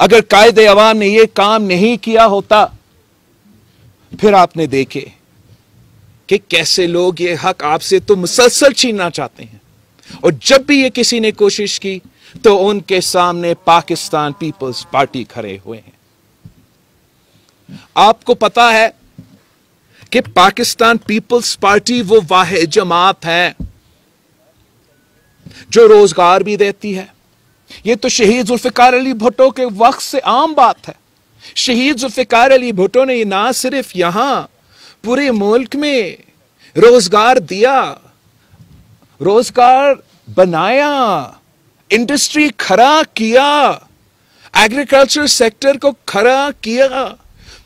اگر قائد عوام نے یہ کام نہیں کیا ہوتا، پھر آپ نے دیکھے کہ کیسے لوگ یہ حق آپ سے تو مسلسل چھیننا چاہتے ہیں، اور جب بھی یہ کسی نے کوشش کی تو ان کے سامنے پاکستان پیپلز پارٹی کھڑے ہوئے ہیں۔ آپ کو پتا ہے کہ پاکستان پیپلز پارٹی وہ واحد جماعت ہے جو روزگار بھی دیتی ہے۔ یہ تو شہید ذوالفقار علی بھٹو کے وقت سے عام بات ہے۔ شہید ذوالفقار علی بھٹو نے نہ صرف یہاں پورے ملک میں روزگار دیا، روزگار بنایا، انڈسٹری کھڑا کیا، ایگریکلچر سیکٹر کو کھڑا کیا،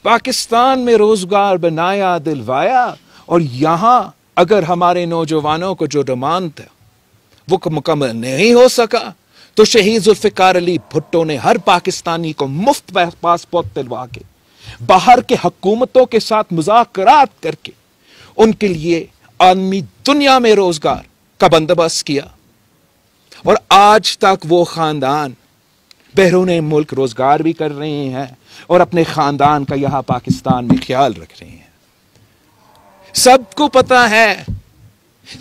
پاکستان میں روزگار بنایا، دلوایا، اور یہاں اگر ہمارے نوجوانوں کو جو ڈیمانڈ تھا وہ مکمل نہیں ہو سکا تو شہید ذوالفقار علی بھٹو نے ہر پاکستانی کو مفت پاسپورٹ دلوا کے، باہر کے حکومتوں کے ساتھ مذاکرات کر کے ان کے لیے عالمی دنیا میں روزگار کا بندوبست کیا، اور آج تک وہ خاندان بیرون ملک روزگار بھی کر رہے ہیں اور اپنے خاندان کا یہاں پاکستان میں خیال رکھ رہے ہیں۔ سب کو پتا ہے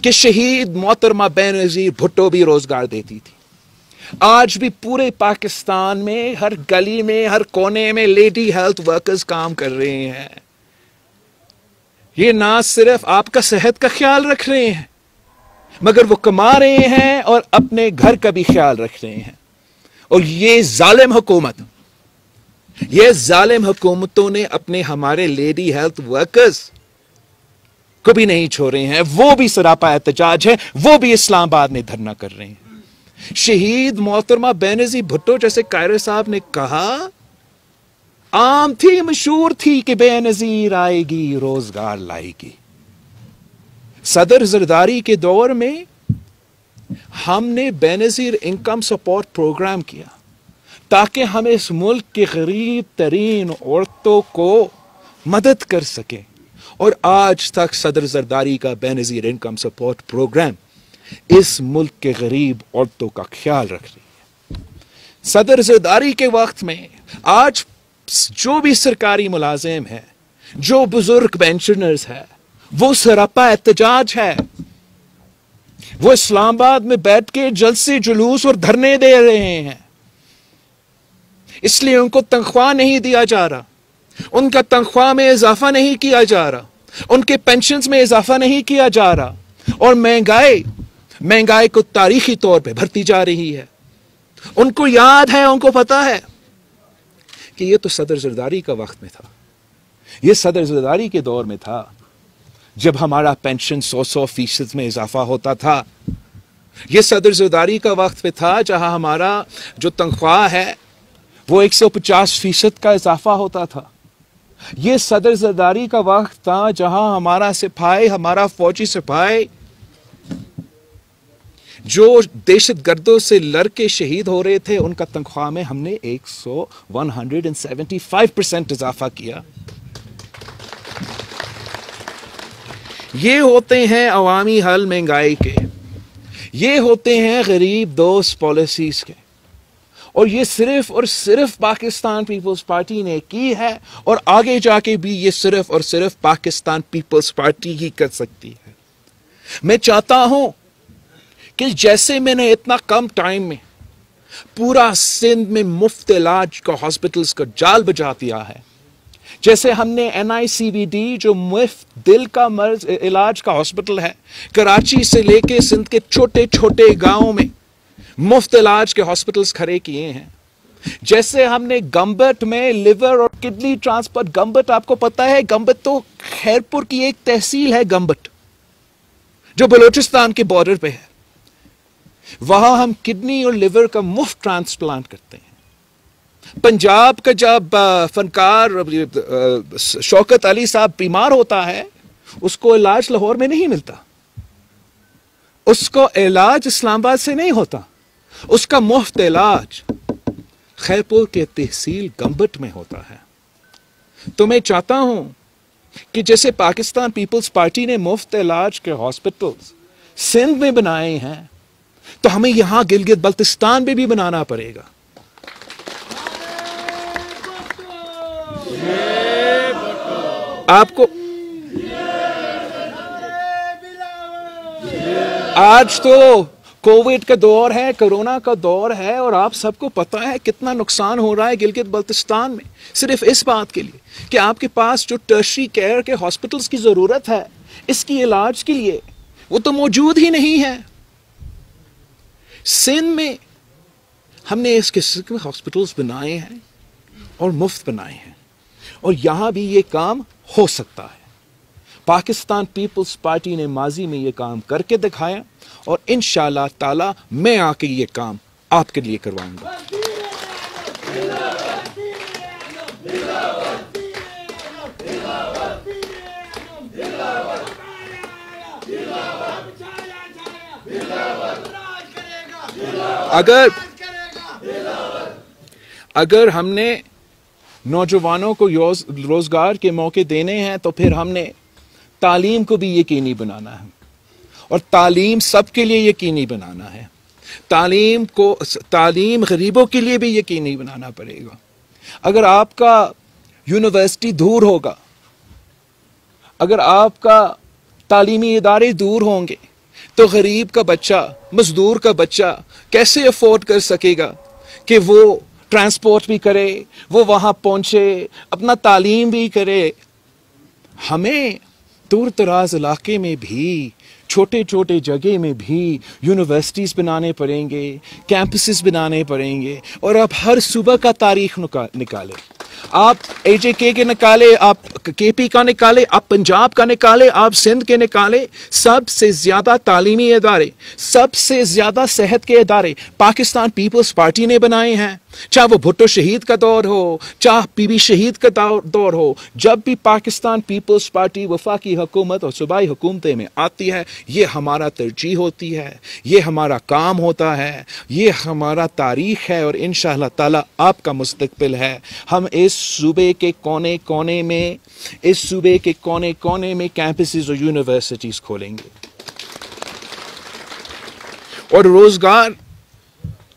کہ شہید محترمہ بینظیر بھٹو بھی روزگار دیتی تھی۔ آج بھی پورے پاکستان میں ہر گلی میں، ہر کونے میں لیڈی ہیلتھ ورکرز کام کر رہے ہیں۔ یہ نہ صرف آپ کا صحت کا خیال رکھ رہے ہیں، مگر وہ کما رہے ہیں اور اپنے گھر کا بھی خیال رکھ رہے ہیں۔ اور یہ ظالم حکومتوں نے اپنے ہمارے لیڈی ہیلتھ ورکرز کو بھی نہیں چھوڑے ہیں، وہ بھی سراپا احتجاج ہے، وہ بھی اسلام آباد میں دھرنا کر رہے ہیں۔ شہید محترمہ بینظیر بھٹو جیسے قائر صاحب نے کہا، عام تھی، مشہور تھی کہ بینظیر آئے گی، روزگار لائے گی۔ صدر زرداری کے دور میں ہم نے بینظیر انکم سپورٹ پروگرام کیا تاکہ ہم اس ملک کے غریب ترین عورتوں کو مدد کر سکیں، اور آج تک صدر زرداری کا بینظیر انکم سپورٹ پروگرام اس ملک کے غریب عورتوں کا خیال رکھ رہی ہے۔ صدر زرداری کے وقت میں آج جو بھی سرکاری ملازم ہیں، جو بزرگ پینشنرز ہیں، وہ سراپا احتجاج ہے۔ وہ اسلام آباد میں بیٹھ کے جلسے، جلوس اور دھرنے دے رہے ہیں، اس لیے ان کو تنخواہ نہیں دیا جا رہا، ان کا تنخواہ میں اضافہ نہیں کیا جا رہا، ان کے پینشنز میں اضافہ نہیں کیا جا رہا، اور مہنگائی کو تاریخی طور پہ بڑھتی جا رہی ہے۔ ان کو یاد ہے، ان کو پتا ہے کہ یہ تو صدر زرداری کا وقت میں تھا، یہ صدر زرداری کے دور میں تھا جب ہمارا پینشن 100% میں اضافہ ہوتا تھا۔ یہ صدر زرداری کا وقت میں تھا جہاں ہمارا جو تنخواہ ہے وہ 150% کا اضافہ ہوتا تھا۔ یہ صدر زرداری کا وقت تھا جہاں ہمارا سپاہی، ہمارا فوجی سپاہی جو دہشت گردوں سے لڑ کے شہید ہو رہے تھے، ان کا تنخواہ میں ہم نے 175% اضافہ کیا۔ یہ ہوتے ہیں عوامی حل مہنگائی کے، یہ ہوتے ہیں غریب دوست پالیسیز کے، اور یہ صرف اور صرف پاکستان پیپلز پارٹی نے کی ہے، اور آگے جا کے بھی یہ صرف اور صرف پاکستان پیپلز پارٹی ہی کر سکتی ہے۔ میں چاہتا ہوں کہ جیسے میں نے اتنا کم ٹائم میں پورا سندھ میں مفت علاج کا ہاسپٹلز کا جال بجا دیا ہے، جیسے ہم نے NICVD جو مفت دل کا مرض علاج کا ہاسپٹل ہے، کراچی سے لے کے سندھ کے چھوٹے چھوٹے گاؤں میں مفت علاج کے ہاسپٹلز کھڑے کیے ہیں، جیسے ہم نے گمبٹ میں لیور اور کڈنی ٹرانسپلانٹ، گمبٹ آپ کو پتا ہے، گمبٹ تو خیرپور کی ایک تحصیل ہے، گمبٹ جو بلوچستان کے بارڈر پہ ہے، وہاں ہم کڈنی اور لیور کا مفت ٹرانسپلانٹ کرتے ہیں۔ پنجاب کا جب فنکار شوکت علی صاحب بیمار ہوتا ہے، اس کو علاج لاہور میں نہیں ملتا، اس کو علاج اسلام آباد سے نہیں ہوتا، اس کا مفت علاج خیرپور کے تحصیل گمبٹ میں ہوتا ہے۔ تو میں چاہتا ہوں کہ جیسے پاکستان پیپلز پارٹی نے مفت علاج کے ہاسپٹلز سندھ میں بنائے ہیں، تو ہمیں یہاں گلگت بلتستان میں بھی بنانا پڑے گا۔ آپ کو آج تو کووڈ کا دور ہے، کرونا کا دور ہے، اور آپ سب کو پتا ہے کتنا نقصان ہو رہا ہے گلگت بلتستان میں، صرف اس بات کے لیے کہ آپ کے پاس جو ٹرشری کیئر کے ہاسپٹلز کی ضرورت ہے اس کی علاج کے لیے وہ تو موجود ہی نہیں ہے۔ سندھ میں ہم نے اس قسم کے ہاسپٹلز بنائے ہیں اور مفت بنائے ہیں، اور یہاں بھی یہ کام ہو سکتا ہے۔ پاکستان پیپلز پارٹی نے ماضی میں یہ کام کر کے دکھایا، اور انشاءاللہ تعالی میں آ کے یہ کام آپ کے لیے کرواؤں گا۔ اگر ہم نے نوجوانوں کو روزگار کے موقع دینے ہیں تو پھر ہم نے تعلیم کو بھی یقینی بنانا ہے، اور تعلیم سب کے لیے یقینی بنانا ہے۔ تعلیم غریبوں کے لیے بھی یقینی بنانا پڑے گا۔ اگر آپ کا یونیورسٹی دور ہوگا، اگر آپ کا تعلیمی ادارے دور ہوں گے تو غریب کا بچہ، مزدور کا بچہ کیسے افورڈ کر سکے گا کہ وہ ٹرانسپورٹ بھی کرے، وہ وہاں پہنچے، اپنا تعلیم بھی کرے۔ ہمیں دور دراز علاقے میں بھی، چھوٹے چھوٹے جگہ میں بھی یونیورسٹیز بنانے پڑیں گے، کیمپسز بنانے پڑیں گے، اور آپ ہر صوبہ کا تاریخ نکالیں۔ آپ اے جے کے نکالے، آپ کے پی کا نکالے، آپ پنجاب کا نکالے، آپ سندھ کے نکالے، سب سے زیادہ تعلیمی ادارے، سب سے زیادہ صحت کے ادارے پاکستان پیپلز پارٹی نے بنائے ہیں۔ چاہے وہ بھٹو شہید کا دور ہو، چاہے پی بی شہید کا دور ہو، جب بھی پاکستان پیپلز پارٹی وفاقی حکومت اور صوبائی حکومتیں میں آتی ہے، یہ ہمارا ترجیح ہوتی ہے، یہ ہمارا کام ہوتا ہے، یہ ہمارا تاریخ ہے، اور انشاءاللہ تعالی آپ کا مستقبل ہے۔ ہم اس صوبے کے کونے کونے میں کیمپسز اور یونیورسٹیز کھولیں گے، اور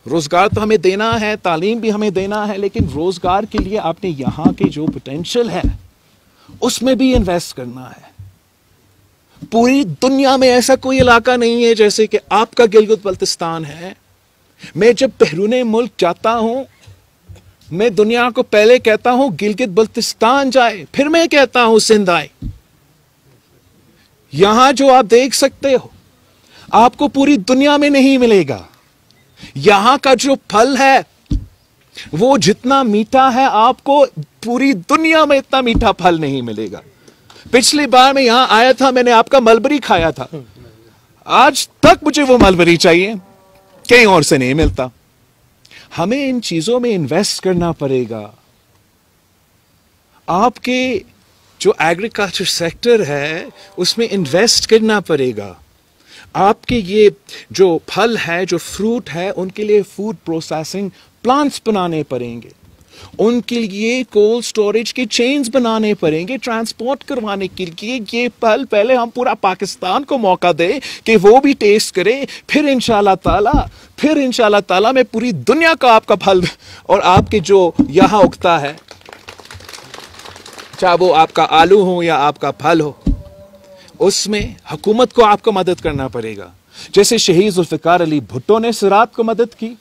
روزگار تو ہمیں دینا ہے، تعلیم بھی ہمیں دینا ہے، لیکن روزگار کے لیے آپ نے یہاں کے جو پوٹینشل ہے اس میں بھی انویسٹ کرنا ہے۔ پوری دنیا میں ایسا کوئی علاقہ نہیں ہے جیسے کہ آپ کا گلگت بلتستان ہے۔ میں جب بیرون ملک جاتا ہوں، میں دنیا کو پہلے کہتا ہوں گلگت بلتستان جائے، پھر میں کہتا ہوں سندھ آئے۔ یہاں جو آپ دیکھ سکتے ہو آپ کو پوری دنیا میں نہیں ملے گا۔ یہاں کا جو پھل ہے وہ جتنا میٹھا ہے آپ کو پوری دنیا میں اتنا میٹھا پھل نہیں ملے گا۔ پچھلی بار میں یہاں آیا تھا، میں نے آپ کا ملبری کھایا تھا، آج تک مجھے وہ ملبری چاہیے، کہیں اور سے نہیں ملتا۔ ہمیں ان چیزوں میں انویسٹ کرنا پڑے گا۔ آپ کے جو ایگریکلچر سیکٹر ہے اس میں انویسٹ کرنا پڑے گا۔ آپ کے یہ جو پھل ہے، جو فروٹ ہے، ان کے لیے فوڈ پروسیسنگ پلانٹس بنانے پڑیں گے، ان کے لیے کولڈ سٹوریج کے چینز بنانے پڑیں گے ٹرانسپورٹ کروانے کے لیے۔ یہ پھل پہلے ہم پورا پاکستان کو موقع دیں کہ وہ بھی ٹیسٹ کرے، پھر انشاءاللہ تعالی میں پوری دنیا کا آپ کا پھل اور آپ کے جو یہاں اگتا ہے، چاہے وہ آپ کا آلو ہو یا آپ کا پھل ہو، اس میں حکومت کو آپ کو مدد کرنا پڑے گا۔ جیسے شہید ذوالفقار علی بھٹو نے زراعت کو مدد کی،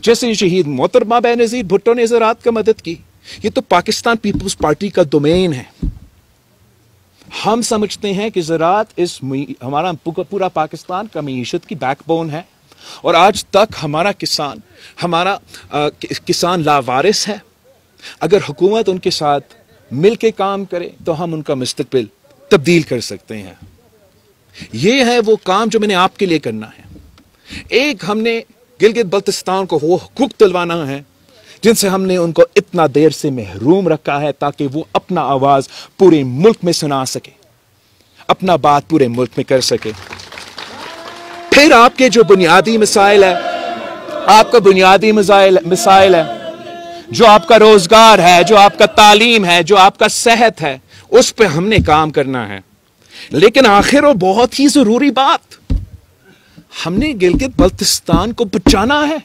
جیسے شہید محترمہ بینظیر بھٹو نے زراعت کو مدد کی۔ یہ تو پاکستان پیپلز پارٹی کا ڈومین ہے۔ ہم سمجھتے ہیں کہ زراعت ہمارا پورا پاکستان کا معیشت کی بیک بون ہے، اور آج تک ہمارا کسان لاوارث ہے۔ اگر حکومت ان کے ساتھ مل کے کام کرے تو ہم ان کا مستقبل تبدیل کر سکتے ہیں۔ یہ ہے وہ کام جو میں نے آپ کے لیے کرنا ہے۔ ایک ہم نے گلگت بلتستان کو وہ حقوق دلوانا ہے جن سے ہم نے ان کو اتنا دیر سے محروم رکھا ہے، تاکہ وہ اپنا آواز پورے ملک میں سنا سکے، اپنا بات پورے ملک میں کر سکے۔ پھر آپ کے جو بنیادی مسائل ہے، آپ کا بنیادی مسائل ہے، جو آپ کا روزگار ہے، جو آپ کا تعلیم ہے، جو آپ کا صحت ہے، اس پہ ہم نے کام کرنا ہے۔ لیکن آخر اور بہت ہی ضروری بات، ہم نے گلگت بلتستان کو بچانا ہے۔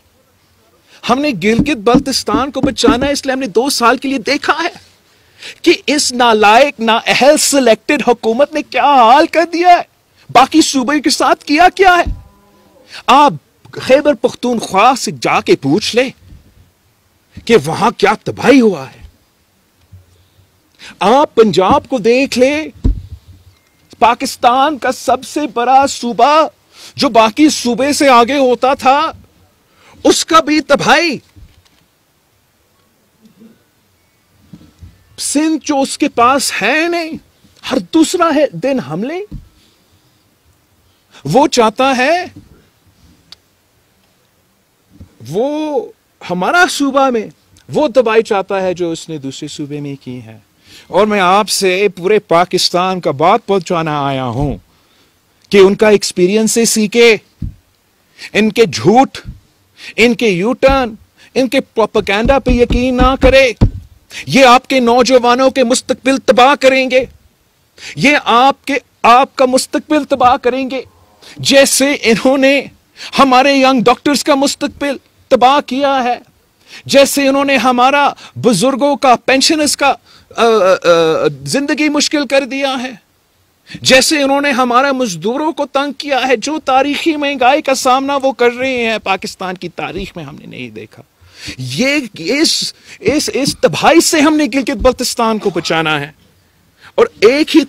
ہم نے گلگت بلتستان کو بچانا ہے، اس لیے ہم نے 2 سال کے لیے دیکھا ہے کہ اس نالائق نااہل سلیکٹڈ حکومت نے کیا حال کر دیا ہے، باقی صوبے کے ساتھ کیا کیا ہے۔ آپ خیبر پختونخوا سے جا کے پوچھ لیں کہ وہاں کیا تباہی ہوا ہے۔ آپ پنجاب کو دیکھ لیں، پاکستان کا سب سے بڑا صوبہ جو باقی صوبے سے آگے ہوتا تھا، اس کا بھی تباہی۔ سندھ جو اس کے پاس ہے نہیں، ہر دوسرا دن حملے۔ وہ چاہتا ہے، وہ ہمارا صوبہ میں وہ تباہی چاہتا ہے جو اس نے دوسرے صوبے میں کی ہے۔ اور میں آپ سے پورے پاکستان کا بات پہنچانا آیا ہوں کہ ان کا ایکسپیرینس سے سیکھے، ان کے جھوٹ، ان کے یو ٹرن، ان کے پروپیگنڈا پہ یقین نہ کرے۔ یہ آپ کے نوجوانوں کے مستقبل تباہ کریں گے، یہ آپ کا مستقبل تباہ کریں گے، جیسے انہوں نے ہمارے ینگ ڈاکٹرز کا مستقبل تباہ کیا ہے، جیسے انہوں نے ہمارا بزرگوں کا، پینشنرز کا زندگی مشکل کر دیا ہے، جیسے انہوں نے ہمارا مزدوروں کو تنگ کیا ہے۔ جو تاریخی مہنگائی کا سامنا وہ کر رہے ہیں، پاکستان کی تاریخ میں ہم نے نہیں دیکھا۔ اس تباہی سے ہم نے گلگت بلتستان کو بچانا ہے، اور ایک ہی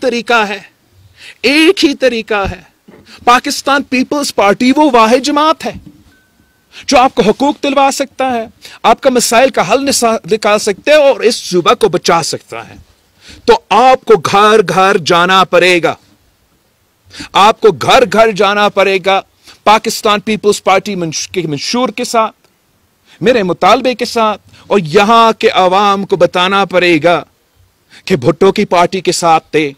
طریقہ ہے۔ پاکستان پیپلز پارٹی وہ واحد جماعت ہے جو آپ کو حقوق دلوا سکتا ہے، آپ کا مسائل کا حل نکال سکتے ہیں اور اس صوبہ کو بچا سکتا ہے۔ تو آپ کو گھر گھر جانا پڑے گا، آپ کو گھر گھر جانا پڑے گا، پاکستان پیپلز پارٹی کے منشور کے ساتھ، میرے مطالبے کے ساتھ، اور یہاں کے عوام کو بتانا پڑے گا کہ بھٹو کی پارٹی کے ساتھ تھے،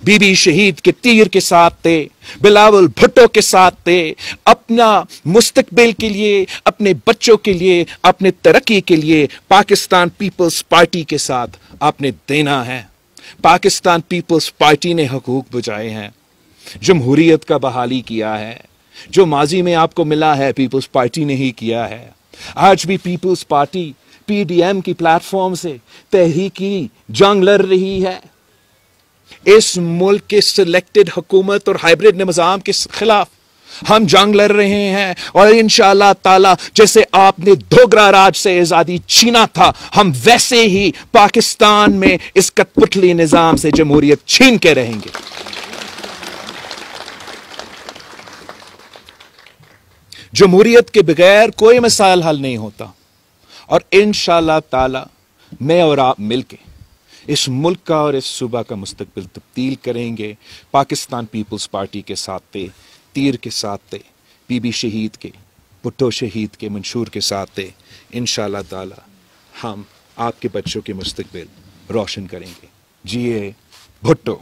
بی بی شہید کے تیر کے ساتھ تھے، بلاول بھٹو کے ساتھ تھے، اپنا مستقبل کے لیے، اپنے بچوں کے لیے، اپنے ترقی کے لیے پاکستان پیپلز پارٹی کے ساتھ آپ نے دینا ہے۔ پاکستان پیپلز پارٹی نے حقوق بچائے ہیں، جمہوریت کا بحالی کیا ہے، جو ماضی میں آپ کو ملا ہے پیپلز پارٹی نے ہی کیا ہے۔ آج بھی پیپلز پارٹی پی ڈی ایم کی پلیٹ فارم سے تحریکی جنگ لڑ رہی ہے، اس ملک کے سلیکٹڈ حکومت اور ہائیبرڈ نظام کے خلاف ہم جنگ لڑ رہے ہیں، اور انشاءاللہ تعالی جیسے آپ نے دوگرا راج سے آزادی چھینا تھا، ہم ویسے ہی پاکستان میں اس کٹپٹلی نظام سے جمہوریت چھین کے رہیں گے۔ جمہوریت کے بغیر کوئی مسائل حل نہیں ہوتا، اور انشاءاللہ تعالی میں اور آپ مل کے اس ملک کا اور اس صوبہ کا مستقبل تبدیل کریں گے۔ پاکستان پیپلز پارٹی کے ساتھ تھے، تیر کے ساتھ تھے، بی بی شہید کے، بھٹو شہید کے منشور کے ساتھ تھے۔ انشاءاللہ تعالی ہم آپ کے بچوں کے مستقبل روشن کریں گے۔ جیے بھٹو۔